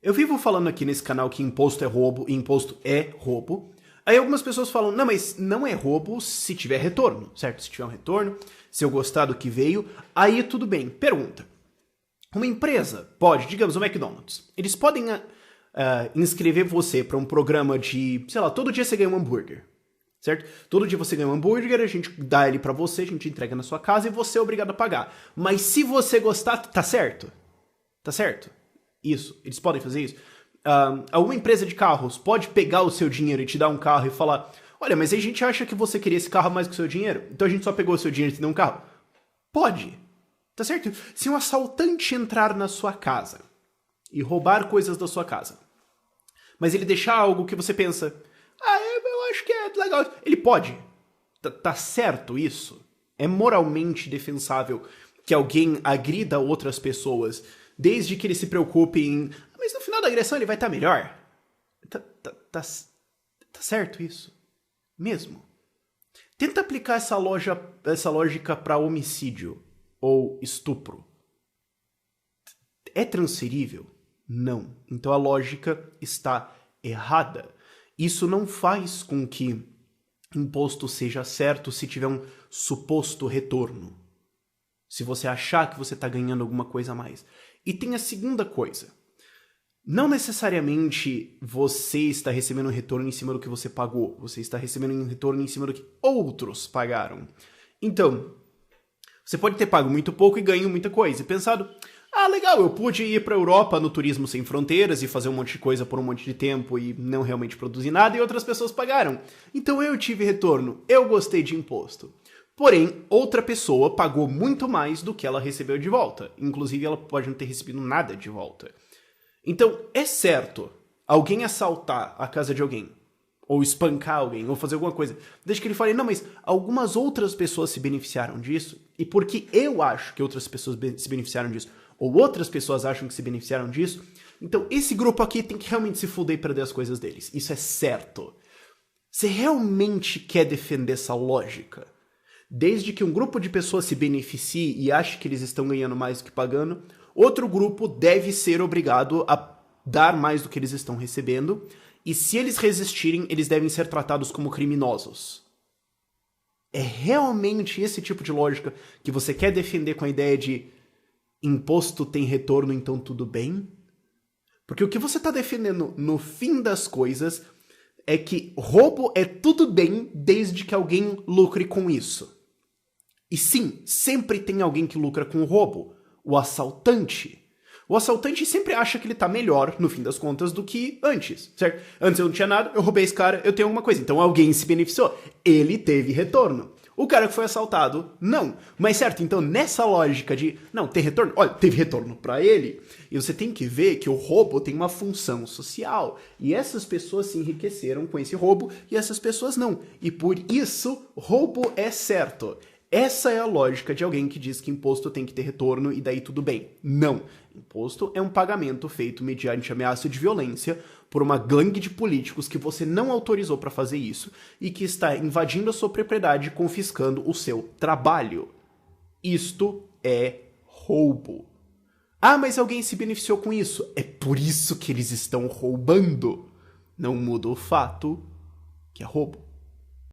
Eu vivo falando aqui nesse canal que imposto é roubo e imposto é roubo. Aí algumas pessoas falam, não, mas não é roubo se tiver retorno, certo? Se tiver um retorno, se eu gostar do que veio, aí tudo bem. Pergunta. Uma empresa pode, digamos o McDonald's, eles podem inscrever você para um programa de, sei lá, todo dia você ganha um hambúrguer, certo? Todo dia você ganha um hambúrguer, a gente dá ele para você, a gente entrega na sua casa e você é obrigado a pagar. Mas se você gostar, tá certo? Tá certo? Isso, eles podem fazer isso. Alguma empresa de carros pode pegar o seu dinheiro e te dar um carro e falar, olha, mas a gente acha que você queria esse carro mais que o seu dinheiro, então a gente só pegou o seu dinheiro e te deu um carro. Pode. Tá certo? Se um assaltante entrar na sua casa e roubar coisas da sua casa, mas ele deixar algo que você pensa, eu acho que é legal, ele pode. Tá certo isso? É moralmente defensável que alguém agrida outras pessoas, desde que ele se preocupe em, mas no final da agressão ele vai estar melhor? Tá certo isso? Mesmo? Tenta aplicar essa lógica para homicídio ou estupro. É transferível? Não. Então a lógica está errada. Isso não faz com que imposto seja certo se tiver um suposto retorno. Se você achar que você está ganhando alguma coisa a mais. E tem a segunda coisa. Não necessariamente você está recebendo um retorno em cima do que você pagou. Você está recebendo um retorno em cima do que outros pagaram. Então, você pode ter pago muito pouco e ganho muita coisa. E pensado, legal, eu pude ir para a Europa no Turismo Sem Fronteiras e fazer um monte de coisa por um monte de tempo e não realmente produzir nada e outras pessoas pagaram. Então eu tive retorno, eu gostei de imposto. Porém, outra pessoa pagou muito mais do que ela recebeu de volta. Inclusive, ela pode não ter recebido nada de volta. Então, é certo alguém assaltar a casa de alguém, ou espancar alguém, ou fazer alguma coisa, desde que ele fale, não, mas algumas outras pessoas se beneficiaram disso, e porque eu acho que outras pessoas se beneficiaram disso, ou outras pessoas acham que se beneficiaram disso, então esse grupo aqui tem que realmente se fuder e perder as coisas deles. Isso é certo. Você realmente quer defender essa lógica? Desde que um grupo de pessoas se beneficie e ache que eles estão ganhando mais do que pagando, outro grupo deve ser obrigado a dar mais do que eles estão recebendo, e se eles resistirem, eles devem ser tratados como criminosos. É realmente esse tipo de lógica que você quer defender com a ideia de imposto tem retorno, então tudo bem? Porque o que você está defendendo no fim das coisas é que roubo é tudo bem desde que alguém lucre com isso. E sim, sempre tem alguém que lucra com o roubo. O assaltante. O assaltante sempre acha que ele tá melhor, no fim das contas, do que antes, certo? Antes eu não tinha nada, eu roubei esse cara, eu tenho alguma coisa. Então alguém se beneficiou. Ele teve retorno. O cara que foi assaltado, não. Mas certo, então nessa lógica de, não, tem retorno? Olha, teve retorno pra ele. E você tem que ver que o roubo tem uma função social. E essas pessoas se enriqueceram com esse roubo e essas pessoas não. E por isso, roubo é certo. Essa é a lógica de alguém que diz que imposto tem que ter retorno e daí tudo bem. Não. Imposto é um pagamento feito mediante ameaça de violência por uma gangue de políticos que você não autorizou para fazer isso e que está invadindo a sua propriedade e confiscando o seu trabalho. Isto é roubo. Mas alguém se beneficiou com isso. É por isso que eles estão roubando. Não muda o fato que é roubo.